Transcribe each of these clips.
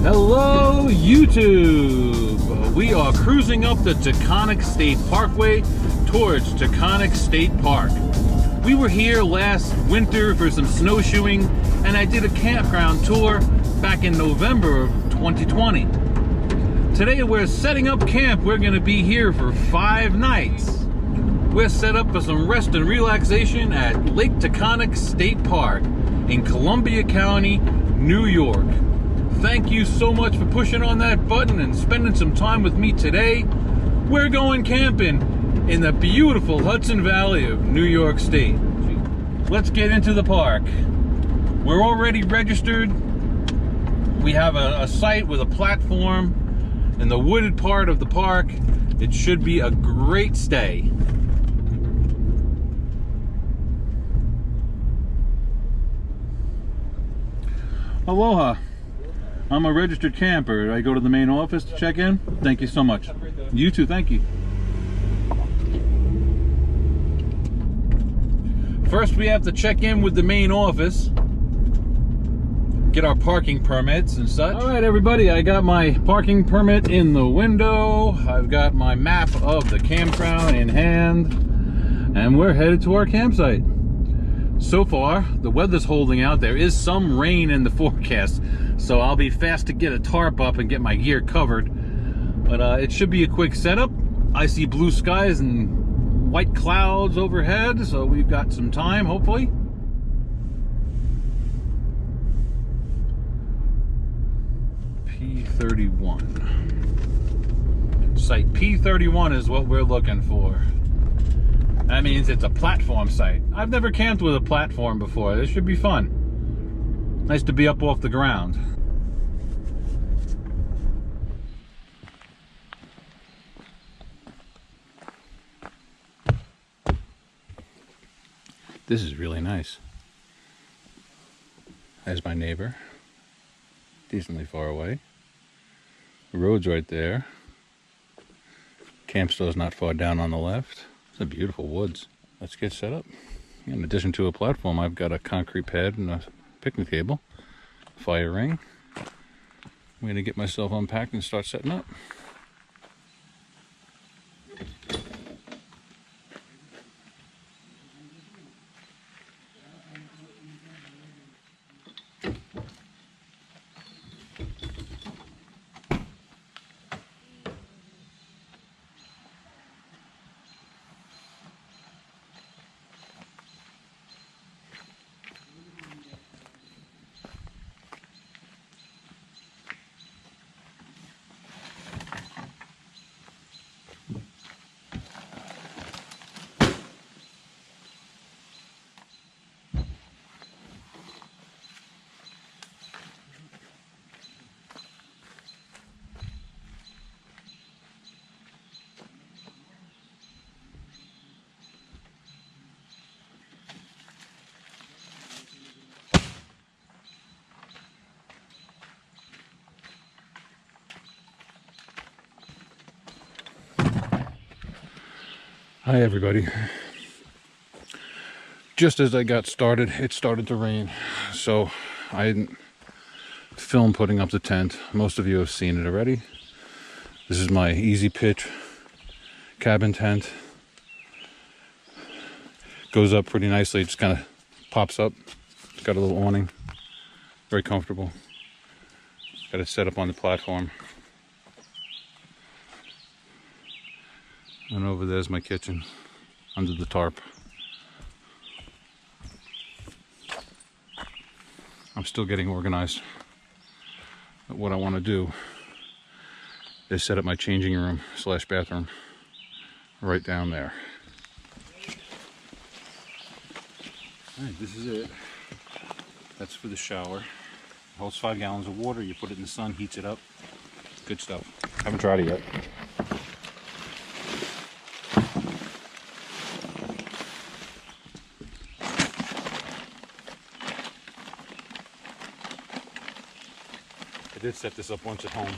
Hello, YouTube! We are cruising up the Taghkanic State Parkway towards Taghkanic State Park. We were here last winter for some snowshoeing, and I did a campground tour back in November of 2020. Today we're setting up camp. We're going to be here for 5 nights. We're set up for some rest and relaxation at Lake Taghkanic State Park in Columbia County, New York. Thank you so much for pushing on that button and spending some time with me today. We're going camping in the beautiful Hudson Valley of New York State. Let's get into the park. We're already registered. We have a site with a platform in the wooded part of the park. It should be a great stay. Aloha. I'm a registered camper. I go to the main office to check in. Thank you so much. You too, thank you. First, we have to check in with the main office, get our parking permits and such. All right, everybody, I got my parking permit in the window. I've got my map of the campground in hand, and we're headed to our campsite. So far, the weather's holding out. There is some rain in the forecast, so I'll be fast to get a tarp up and get my gear covered. But it should be a quick setup. I see blue skies and white clouds overhead, so we've got some time, hopefully. P31. Site P31 is what we're looking for. That means it's a platform site. I've never camped with a platform before. This should be fun. Nice to be up off the ground. This is really nice. There's my neighbor. Decently far away. The road's right there. Camp store's not far down on the left. It's a beautiful woods. Let's get set up. In addition to a platform, I've got a concrete pad and a picnic table, fire ring. I'm going to get myself unpacked and start setting up. Hi everybody. Just as I got started, it started to rain, so I didn't film putting up the tent. Most of you have seen it already. This is my easy pitch cabin tent. Goes up pretty nicely, it just kind of pops up. It's got a little awning, very comfortable. Got it set up on the platform. And over there's my kitchen, under the tarp. I'm still getting organized. But what I want to do is set up my changing room / bathroom right down there. Alright, this is it. That's for the shower. It holds 5 gallons of water. You put it in the sun, heats it up. Good stuff. Haven't tried it yet. I did set this up once at home.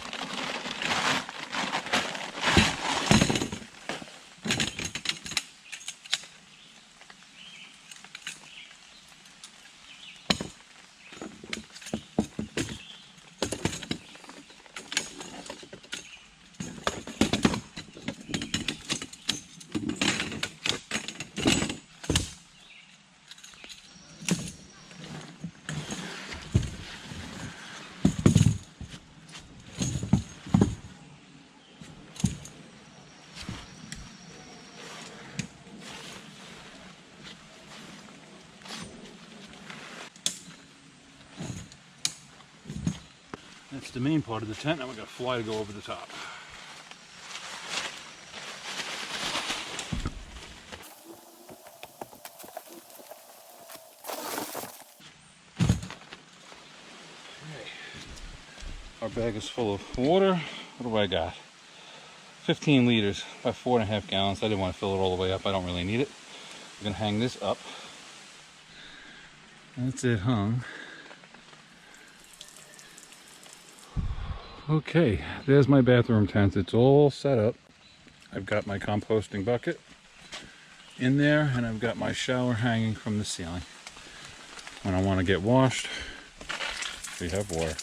That's the main part of the tent. Now we got a fly to go over the top. Okay. Our bag is full of water. What do I got? 15 liters, about 4.5 gallons. I didn't want to fill it all the way up. I don't really need it. I'm gonna hang this up. That's it hung. Okay, there's my bathroom tent. It's all set up. I've got my composting bucket in there, and I've got my shower hanging from the ceiling. When I want to get washed, we have water.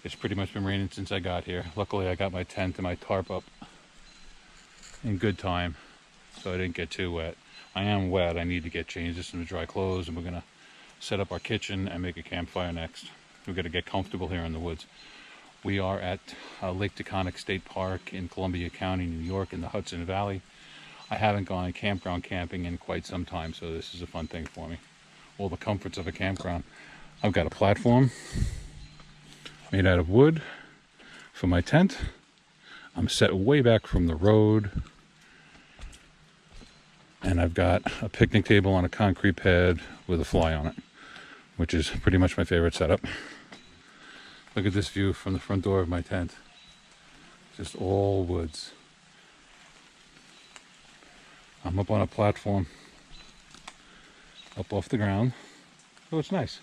It's pretty much been raining since I got here. Luckily, I got my tent and my tarp up in good time, so I didn't get too wet. I am wet. I need to get changed in some dry clothes, and we're gonna set up our kitchen and make a campfire next. We're gonna get comfortable here in the woods. We are at Lake Taghkanic State Park in Columbia County, New York, in the Hudson Valley. I haven't gone campground camping in quite some time, so this is a fun thing for me. All the comforts of a campground. I've got a platform made out of wood for my tent. I'm set way back from the road. And I've got a picnic table on a concrete pad with a fly on it, which is pretty much my favorite setup. Look at this view from the front door of my tent. Just all woods. I'm up on a platform, up off the ground, so it's nice.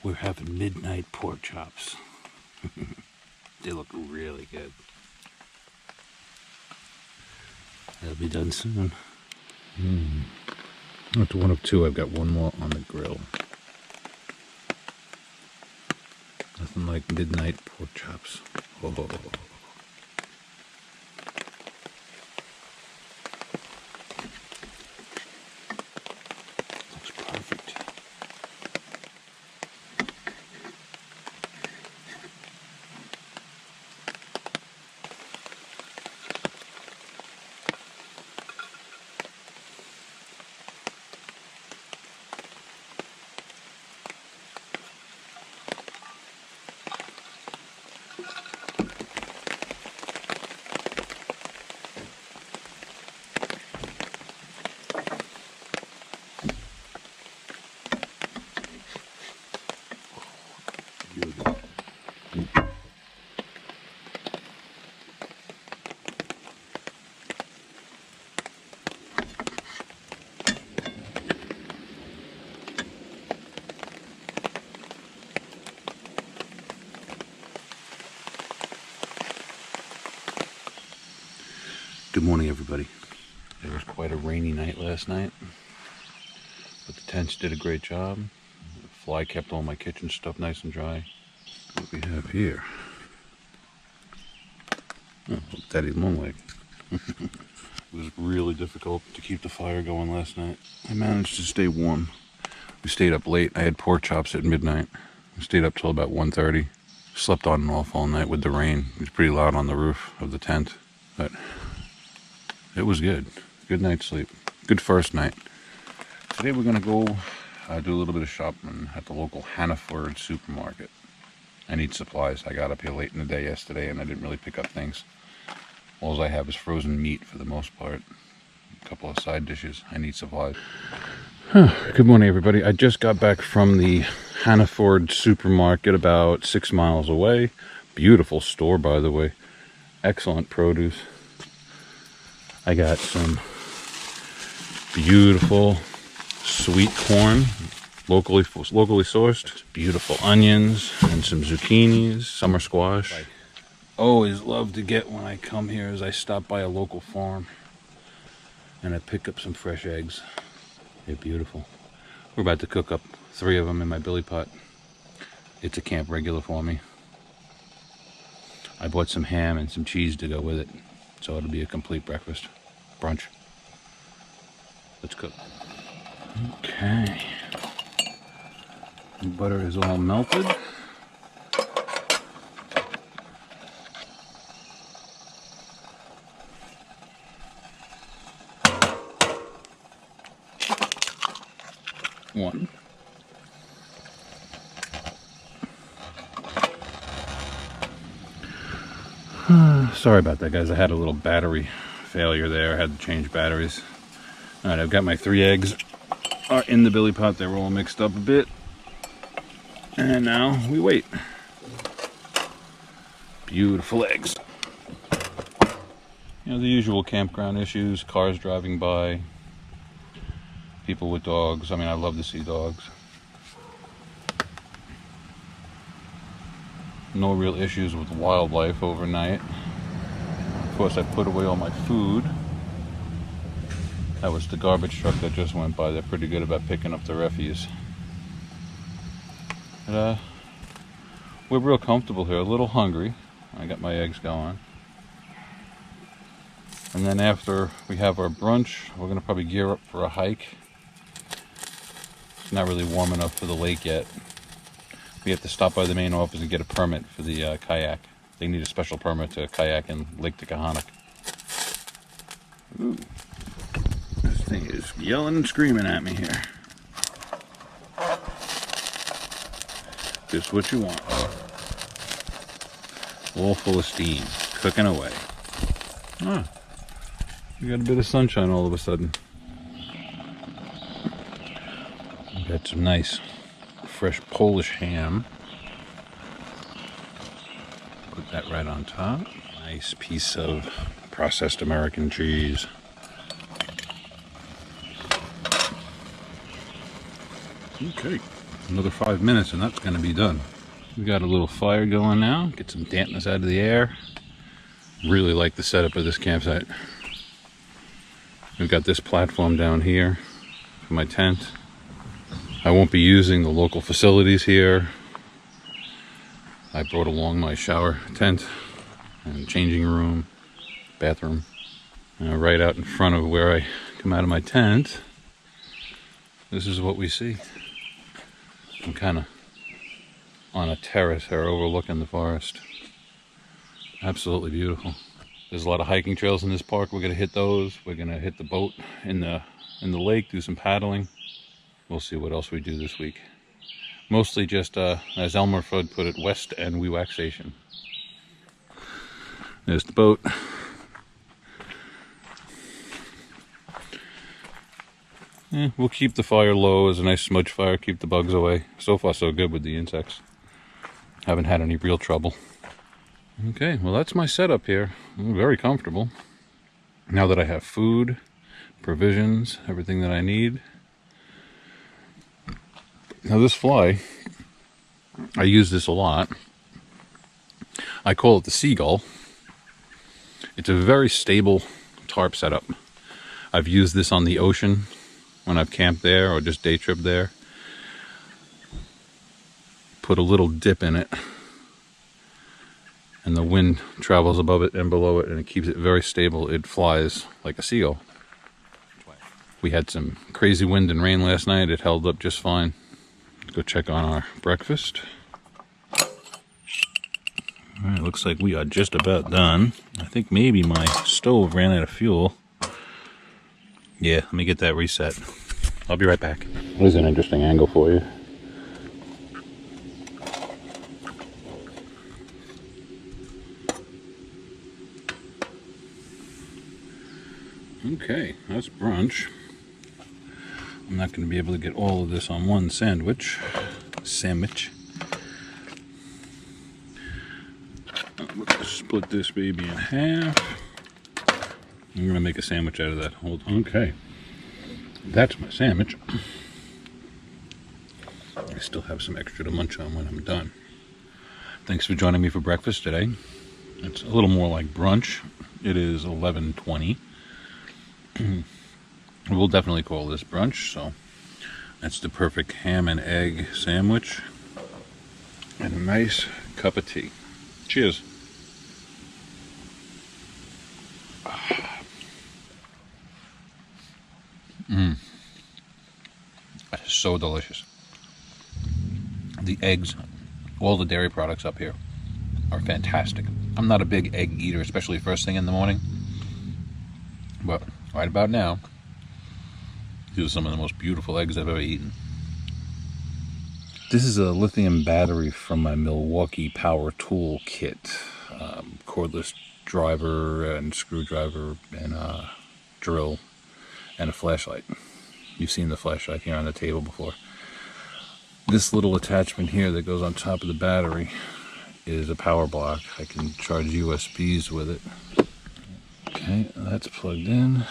We're having midnight pork chops. They look really good. They'll be done soon. That's one of two. I've got one more on the grill. Nothing like midnight pork chops. Oh. Looks perfect. Good morning, everybody. It was quite a rainy night last night, but the tents did a great job. The fly kept all my kitchen stuff nice and dry. What we have here? Oh, Daddy Longleg. It was really difficult to keep the fire going last night. I managed to stay warm. We stayed up late. I had pork chops at midnight. We stayed up till about 1:30. Slept on and off all night with the rain. It was pretty loud on the roof of the tent, but it was good. Good night's sleep. Good first night. Today we're going to go do a little bit of shopping at the local Hannaford supermarket. I need supplies. I got up here late in the day yesterday and I didn't really pick up things. All I have is frozen meat for the most part. A couple of side dishes. I need supplies. Good morning, everybody. I just got back from the Hannaford supermarket about 6 miles away. Beautiful store, by the way. Excellent produce. I got some beautiful sweet corn, locally sourced. Beautiful onions and some zucchinis, summer squash. I always love to get when I come here is I stop by a local farm and I pick up some fresh eggs. They're beautiful. We're about to cook up 3 of them in my billy pot. It's a camp regular for me. I bought some ham and some cheese to go with it. So it'll be a complete breakfast, brunch. Let's cook. Okay. The butter is all melted. one. Sorry about that, guys. I had a little battery failure there. I had to change batteries. All right, I've got my 3 eggs are in the billy pot. They're all mixed up a bit. And now we wait. Beautiful eggs. You know, the usual campground issues, cars driving by, people with dogs. I mean, I love to see dogs. No real issues with wildlife overnight. Of course, I put away all my food. That was the garbage truck that just went by. They're pretty good about picking up the refuse. But, we're real comfortable here. A little hungry. I got my eggs going. And then after we have our brunch, we're going to probably gear up for a hike. It's not really warm enough for the lake yet. We have to stop by the main office and get a permit for the kayak. They need a special permit to kayak in Lake Taghkanic. Ooh. This thing is yelling and screaming at me here. Just what you want. All full of steam, cooking away. Ah, we got a bit of sunshine all of a sudden. We got some nice fresh Polish ham. Put that right on top. Nice piece of processed American cheese. Okay, another 5 minutes and that's going to be done. We got a little fire going now. Get some dampness out of the air. Really like the setup of this campsite. We've got this platform down here for my tent. I won't be using the local facilities here. I brought along my shower tent and changing room, bathroom. Right out in front of where I come out of my tent, this is what we see. I'm kind of on a terrace here overlooking the forest. Absolutely beautiful. There's a lot of hiking trails in this park. We're going to hit those. We're going to hit the boat in the lake, do some paddling. We'll see what else we do this week. Mostly just, as Elmer Fudd put it, West and Wewaxation. There's the boat. We'll keep the fire low as a nice smudge fire, keep the bugs away. So far so good with the insects. Haven't had any real trouble. Okay, well that's my setup here. I'm very comfortable. Now that I have food, provisions, everything that I need. Now this fly, I use this a lot. I call it the Seagull. It's a very stable tarp setup. I've used this on the ocean when I've camped there or just day trip there. Put a little dip in it and the wind travels above it and below it and it keeps it very stable. It flies like a seagull. We had some crazy wind and rain last night. It held up just fine. Let's go check on our breakfast. All right, looks like we are just about done. I think maybe my stove ran out of fuel. Yeah, let me get that reset. I'll be right back. Here's an interesting angle for you. Okay, that's brunch. I'm not going to be able to get all of this on one sandwich. Let's split this baby in half. I'm going to make a sandwich out of that. Hold on. Okay. That's my sandwich. I still have some extra to munch on when I'm done. Thanks for joining me for breakfast today. It's a little more like brunch. It is 11:20. We'll definitely call this brunch. So that's the perfect ham and egg sandwich and a nice cup of tea. Cheers. That is so delicious. The eggs, all the dairy products up here are fantastic. I'm not a big egg eater, especially first thing in the morning. But right about now, these are some of the most beautiful eggs I've ever eaten. This is a lithium battery from my Milwaukee power tool kit. Cordless driver and screwdriver and a drill and a flashlight. You've seen the flashlight here on the table before. This little attachment here that goes on top of the battery is a power block. I can charge USBs with it. Okay, that's plugged in.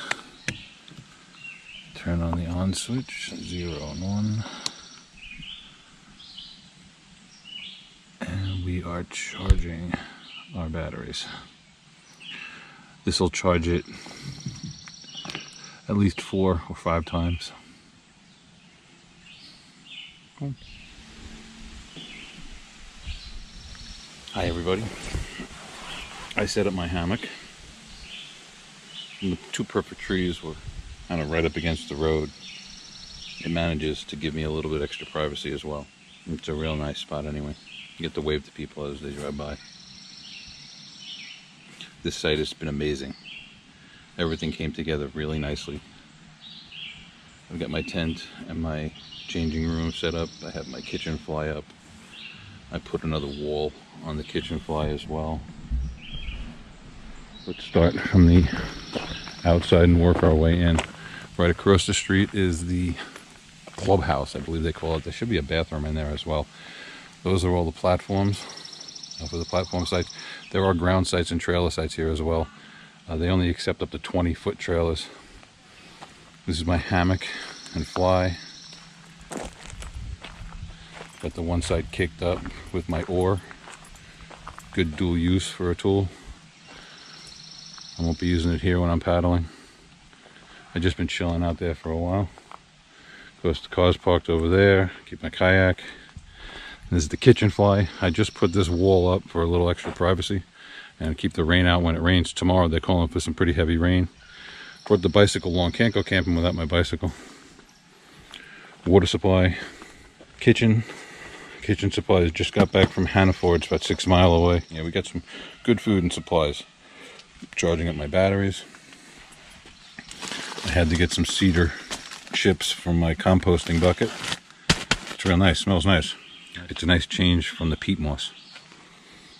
Turn on the on switch, 0 and 1. And we are charging our batteries. This will charge it at least 4 or 5 times. Cool. Hi everybody. I set up my hammock. And the 2 perfect trees were kind of right up against the road. It manages to give me a little bit extra privacy as well. It's a real nice spot anyway. You get to wave to people as they drive by. This site has been amazing. Everything came together really nicely. I've got my tent and my changing room set up. I have my kitchen fly up. I put another wall on the kitchen fly as well. Let's start from the outside and work our way in. Right across the street is the clubhouse, I believe they call it. There should be a bathroom in there as well. Those are all the platforms for the platform sites. There are ground sites and trailer sites here as well. They only accept up to 20-foot trailers. This is my hammock and fly. Got the one side kicked up with my oar. Good dual use for a tool. I won't be using it here when I'm paddling. I've just been chilling out there for a while. Of course, the car's parked over there. Keep my kayak. This is the kitchen fly. I just put this wall up for a little extra privacy and keep the rain out when it rains. Tomorrow they're calling for some pretty heavy rain. Brought the bicycle along. Can't go camping without my bicycle. Water supply. Kitchen supplies. Just got back from Hannaford. It's about 6 miles away. Yeah, we got some good food and supplies. Charging up my batteries. I had to get some cedar chips from my composting bucket. It's real nice. Smells nice. It's a nice change from the peat moss.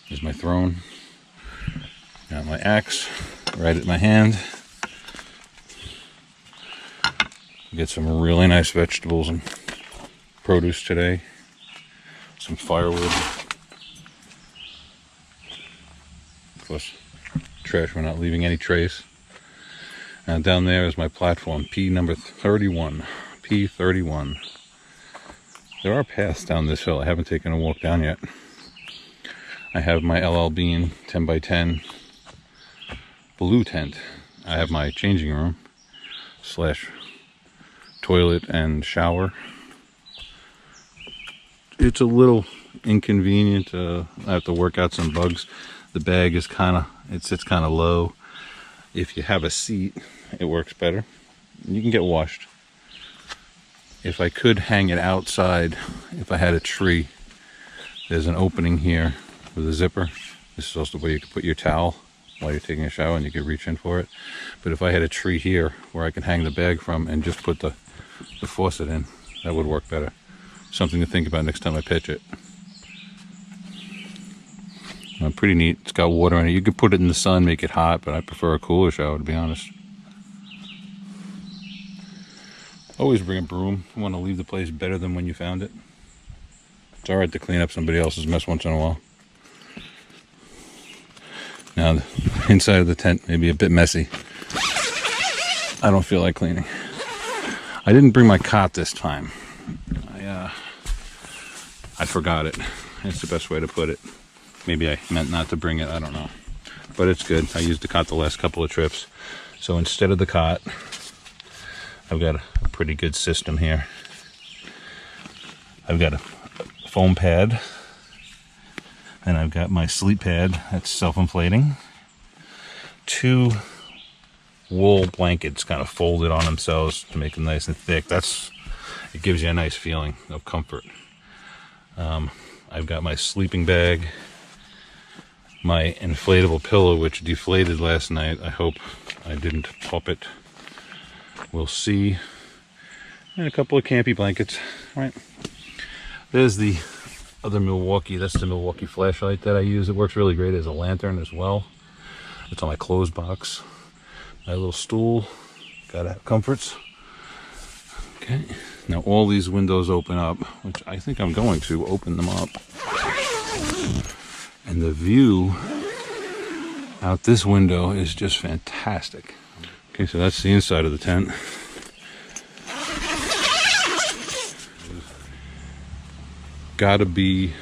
There's my throne. Got my axe right at my hand. Get some really nice vegetables and produce today. Some firewood. Of course, trash, we're not leaving any trace. And down there is my platform, P number 31. P31. There are paths down this hill. I haven't taken a walk down yet. I have my LL Bean 10x10 blue tent. I have my changing room / toilet and shower. It's a little inconvenient. I have to work out some bugs. The bag is it sits kind of low. If you have a seat, it works better. You can get washed. If I could hang it outside, if I had a tree, there's an opening here with a zipper. This is also where you can put your towel while you're taking a shower and you can reach in for it. But if I had a tree here where I can hang the bag from and just put the faucet in, that would work better. Something to think about next time I pitch it. Pretty neat. It's got water in it. You could put it in the sun, make it hot, but I prefer a cooler shower, to be honest. Always bring a broom. You want to leave the place better than when you found it. It's alright to clean up somebody else's mess once in a while. Now, the inside of the tent may be a bit messy. I don't feel like cleaning. I didn't bring my cot this time. I forgot it. That's the best way to put it. Maybe I meant not to bring it. I don't know. But it's good. I used the cot the last couple of trips. So instead of the cot, I've got a pretty good system here. I've got a foam pad. And I've got my sleep pad that's self-inflating. 2 wool blankets kind of folded on themselves to make them nice and thick. It gives you a nice feeling of comfort. I've got my sleeping bag, my inflatable pillow, which deflated last night. I hope I didn't pop it. We'll see. And a couple of campy blankets. All right. There's the other Milwaukee. That's the Milwaukee flashlight that I use. It works really great as a lantern as well. It's on my clothes box. My little stool. Gotta have comforts. Okay. Now all these windows open up, which I think I'm going to open them up. And the view out this window is just fantastic. Okay, so that's the inside of the tent. Gotta be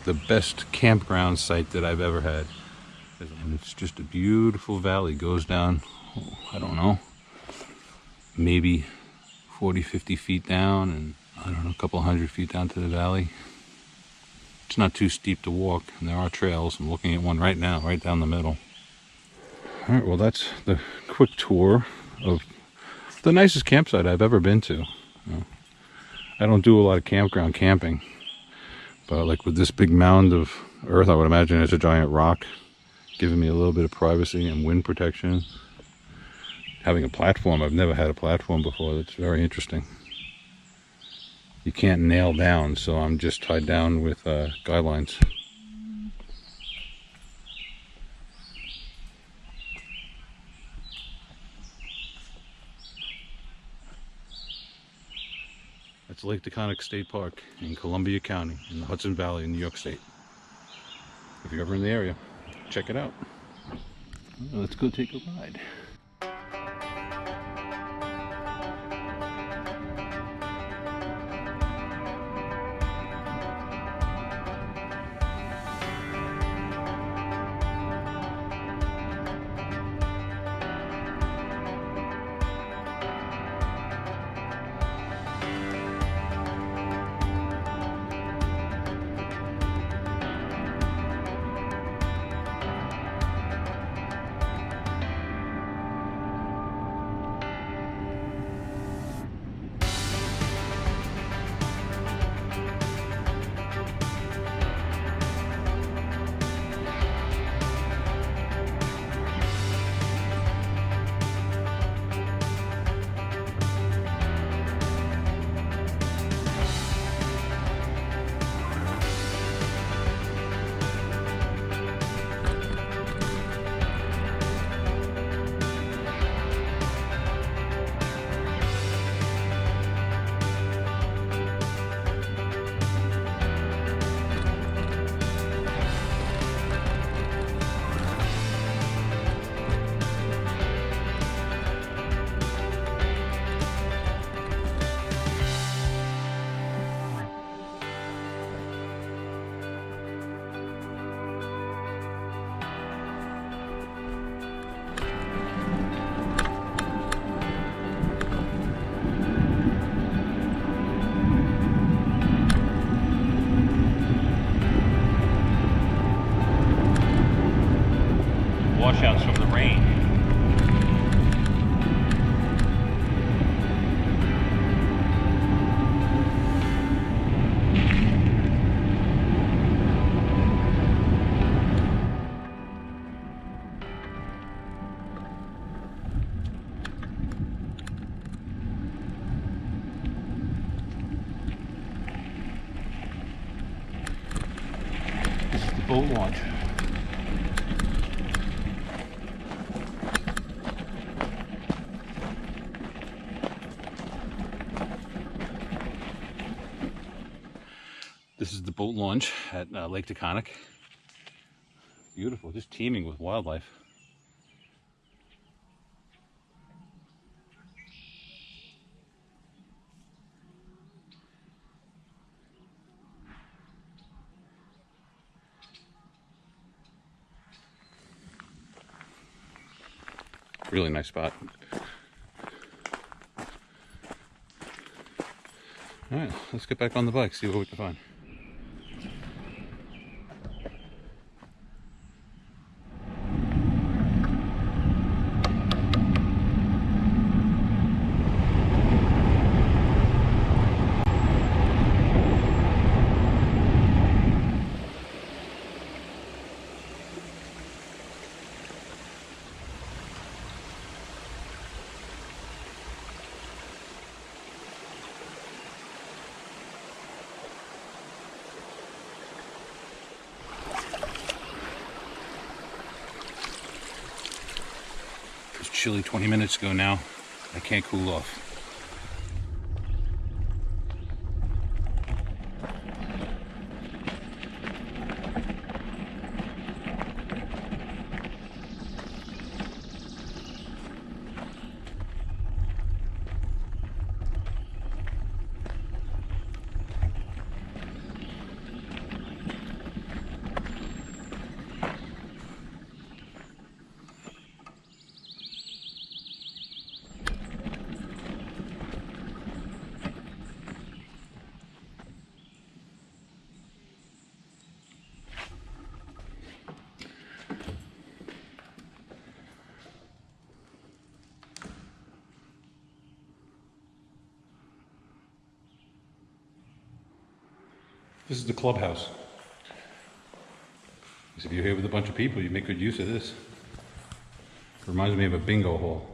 the best campground site that I've ever had. And it's just a beautiful valley. Goes down, I don't know, maybe 40, 50 feet down, and I don't know, a couple hundred feet down to the valley. It's not too steep to walk, and there are trails. I'm looking at one right now, right down the middle. All right, well, that's the quick tour of the nicest campsite I've ever been to. I don't do a lot of campground camping, but like with this big mound of earth, I would imagine it's a giant rock, giving me a little bit of privacy and wind protection. Having a platform, I've never had a platform before. That's very interesting. You can't nail down, so I'm just tied down with guidelines. That's Lake Taghkanic State Park in Columbia County in the Hudson Valley in New York State. If you're ever in the area, check it out. Well, let's go take a ride. Washouts from the rain. This is the boat launch. This is the boat launch at Lake Taghkanic. Beautiful, just teeming with wildlife. Really nice spot. All right, let's get back on the bike, see what we can find. chilly 20 minutes ago now. I can't cool off. This is the clubhouse. Because if you're here with a bunch of people, you make good use of this. It reminds me of a bingo hall.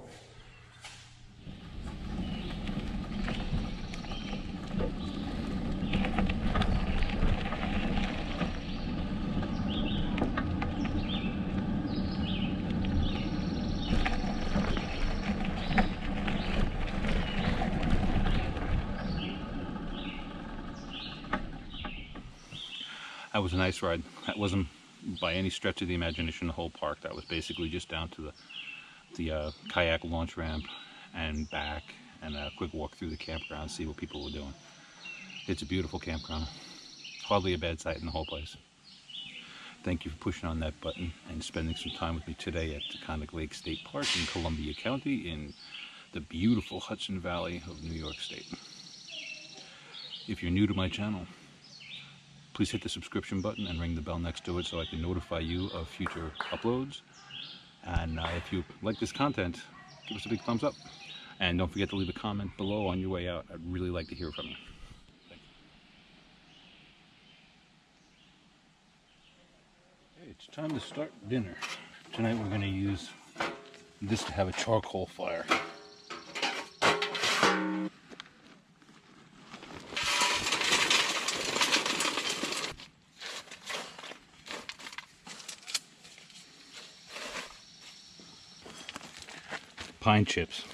That was a nice ride. That wasn't by any stretch of the imagination the whole park. That was basically just down to the kayak launch ramp and back, and a quick walk through the campground, see what people were doing. It's a beautiful campground. Hardly a bad sight in the whole place. Thank you for pushing on that button and spending some time with me today at Taghkanic State Park in Columbia County in the beautiful Hudson Valley of New York State. If you're new to my channel, please hit the subscription button and ring the bell next to it so I can notify you of future uploads. And if you like this content, give us a big thumbs up. And don't forget to leave a comment below on your way out. I'd really like to hear from you. Thank you. Okay, it's time to start dinner. Tonight we're going to use this to have a charcoal fire. Pine chips.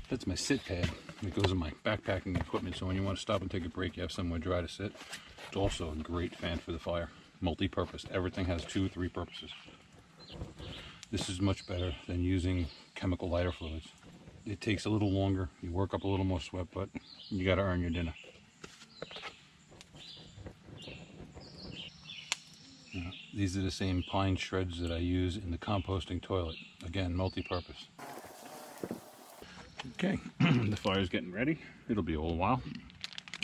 That's my sit pad. It goes in my backpacking equipment, so when you want to stop and take a break, you have somewhere dry to sit. It's also a great fan for the fire. Multi-purpose. Everything has 2-3 purposes. This is much better than using chemical lighter fluids. It takes a little longer. You work up a little more sweat, but you got to earn your dinner. Now, these are the same pine shreds that I use in the composting toilet. Again, multi-purpose. Okay, the fire's getting ready. It'll be a little while.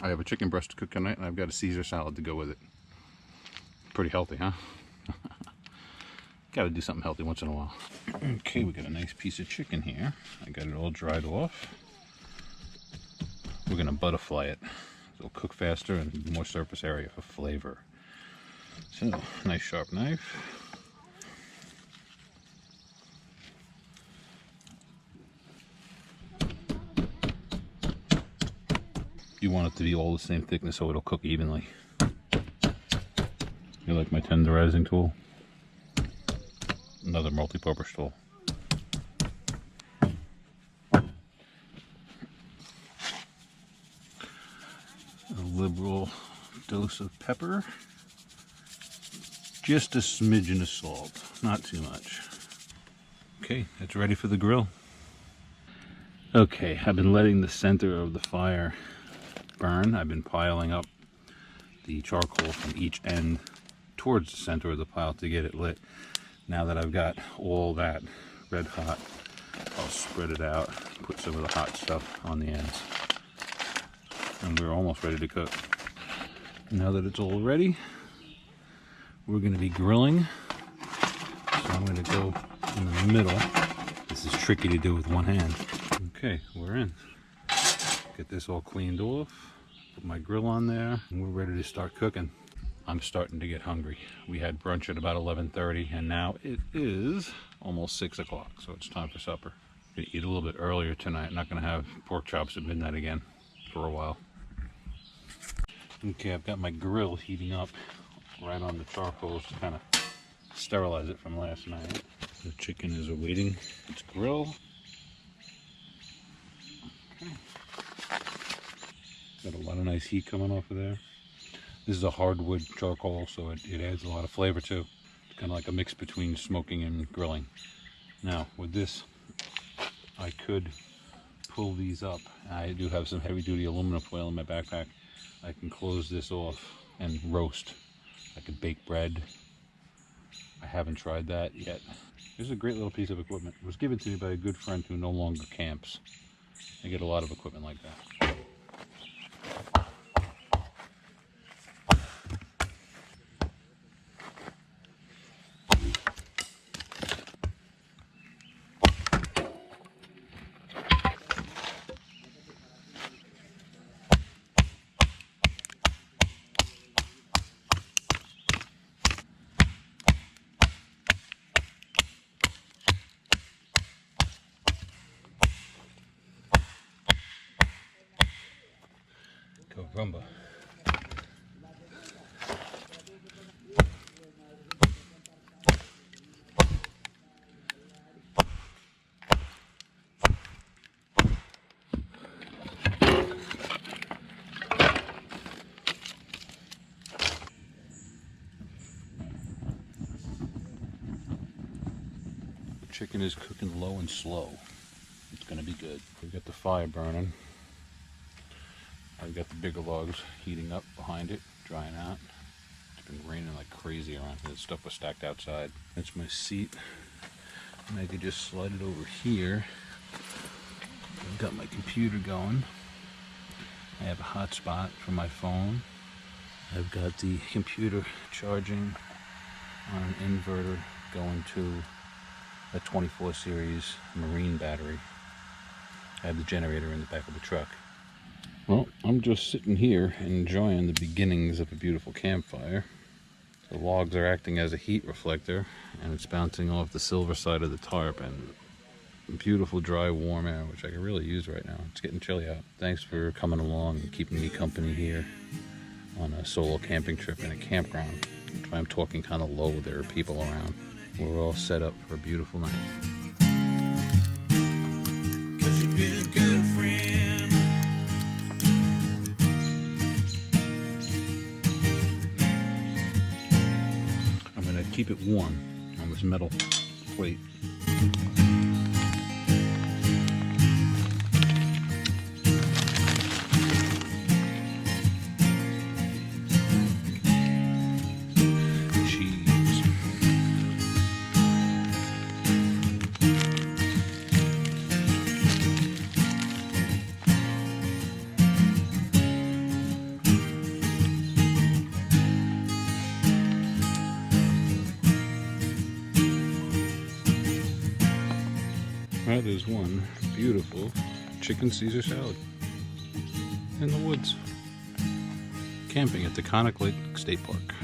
I have a chicken breast to cook tonight, and I've got a Caesar salad to go with it. Pretty healthy, huh? Gotta do something healthy once in a while. Okay, we got a nice piece of chicken here. I got it all dried off. We're gonna butterfly it. So it'll cook faster and more surface area for flavor. So, nice sharp knife. You want it to be all the same thickness so it'll cook evenly. You like my tenderizing tool? Another multi-purpose tool. A liberal dose of pepper. Just a smidgen of salt, not too much. Okay, it's ready for the grill. Okay, I've been letting the center of the fire burn. I've been piling up the charcoal from each end towards the center of the pile to get it lit. Now that I've got all that red hot, I'll spread it out, put some of the hot stuff on the ends, and we're almost ready to cook. Now that it's all ready, we're going to be grilling. So I'm going to go in the middle. This is tricky to do with one hand. Okay, we're in. Get this all cleaned off, put my grill on there, and we're ready to start cooking. I'm starting to get hungry. We had brunch at about 11:30 and now it is almost 6 o'clock, so it's time for supper. I'm gonna eat a little bit earlier tonight. I'm not gonna have pork chops at midnight again for a while. Okay, I've got my grill heating up right on the charcoal to kind of sterilize it from last night. The chicken is awaiting its grill. Okay. Got a lot of nice heat coming off of there. This is a hardwood charcoal, so it adds a lot of flavor too. It's kind of like a mix between smoking and grilling. Now, with this, I could pull these up. I do have some heavy-duty aluminum foil in my backpack. I can close this off and roast. I could bake bread. I haven't tried that yet. This is a great little piece of equipment. It was given to me by a good friend who no longer camps. I get a lot of equipment like that. Rumba. Chicken is cooking low and slow. It's gonna be good. We've got the fire burning. I've got the bigger logs heating up behind it, drying out. It's been raining like crazy around here. This stuff was stacked outside. That's my seat. And I could just slide it over here. I've got my computer going. I have a hotspot for my phone. I've got the computer charging on an inverter going to a 24 series marine battery. I have the generator in the back of the truck. Well, I'm just sitting here enjoying the beginnings of a beautiful campfire. The logs are acting as a heat reflector, and it's bouncing off the silver side of the tarp, and beautiful, dry, warm air, which I can really use right now. It's getting chilly out. Thanks for coming along and keeping me company here on a solo camping trip in a campground. That's why I'm talking kind of low. There are people around. We're all set up for a beautiful night. 'Cause you've been a good friend. I'm gonna keep it warm on this metal plate. That is one beautiful chicken Caesar salad in the woods, camping at Taghkanic State Park.